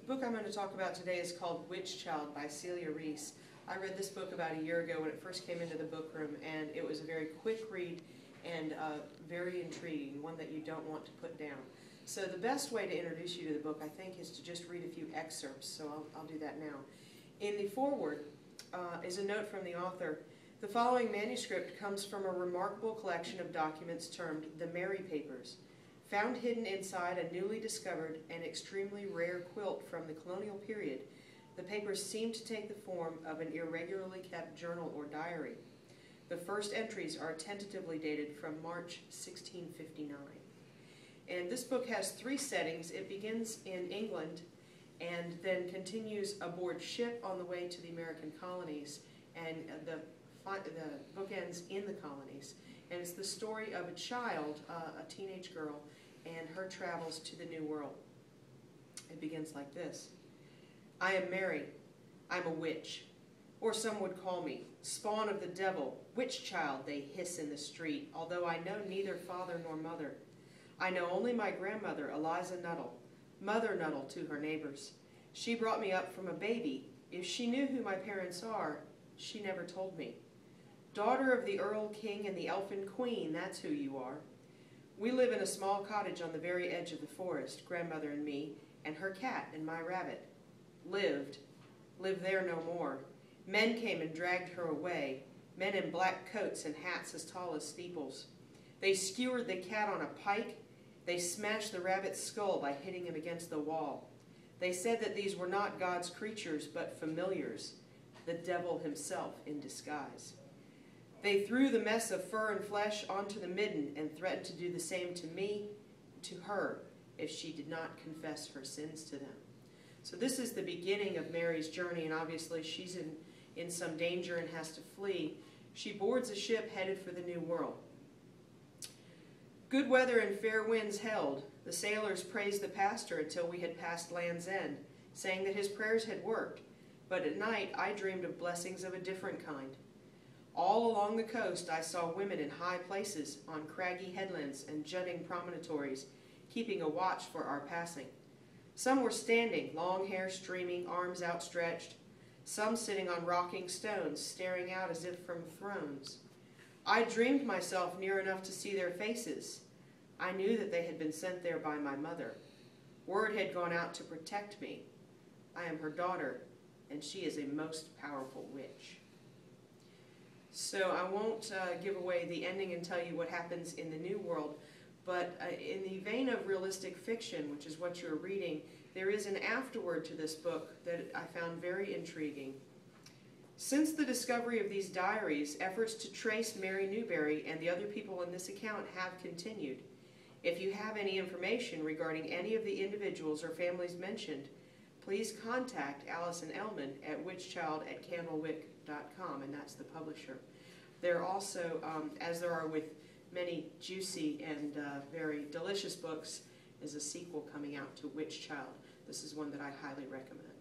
book I'm going to talk about today is called Witch Child by Celia Rees. I read this book about a year ago when it first came into the book room, and it was a very quick read and very intriguing, one that you don't want to put down. So the best way to introduce you to the book, I think, is to just read a few excerpts, so I'll do that now. In the foreword is a note from the author. The following manuscript comes from a remarkable collection of documents termed the Mary Papers, found hidden inside a newly discovered and extremely rare quilt from the colonial period. The papers seem to take the form of an irregularly kept journal or diary. The first entries are tentatively dated from March 1659. And this book has three settings. It begins in England and then continues aboard ship on the way to the American colonies, and the book ends in the colonies. And it's the story of a child, a teenage girl, and her travels to the New World. It begins like this. I am Mary. I'm a witch, or some would call me, spawn of the devil, witch child, they hiss in the street, although I know neither father nor mother. I know only my grandmother, Eliza Nuttall, Mother Nuttall to her neighbors. She brought me up from a baby. If she knew who my parents are, she never told me. Daughter of the Earl King and the Elfin Queen, that's who you are. We live in a small cottage on the very edge of the forest, grandmother and me, and her cat and my rabbit. Lived there no more. Men came and dragged her away, men in black coats and hats as tall as steeples. They skewered the cat on a pike. They smashed the rabbit's skull by hitting him against the wall. They said that these were not God's creatures, but familiars, the devil himself in disguise. They threw the mess of fur and flesh onto the midden and threatened to do the same to me, to her, if she did not confess her sins to them. So this is the beginning of Mary's journey, and obviously she's in some danger and has to flee. She boards a ship headed for the New World. Good weather and fair winds held. The sailors praised the pastor until we had passed Land's End, saying that his prayers had worked. But at night I dreamed of blessings of a different kind. All along the coast I saw women in high places, on craggy headlands and jutting promontories, keeping a watch for our passing. Some were standing, long hair streaming, arms outstretched. Some sitting on rocking stones, staring out as if from thrones. I dreamed myself near enough to see their faces. I knew that they had been sent there by my mother. Word had gone out to protect me. I am her daughter, and she is a most powerful witch. So I won't give away the ending and tell you what happens in the New World, but in the vein of realistic fiction, which is what you're reading, there is an afterword to this book that I found very intriguing. Since the discovery of these diaries, efforts to trace Mary Newberry and the other people in this account have continued. If you have any information regarding any of the individuals or families mentioned, please contact Allison Ellman at witchchild@candlewick.com, and that's the publisher. There are also, as there are with many juicy and very delicious books, is a sequel coming out to Witch Child. This is one that I highly recommend.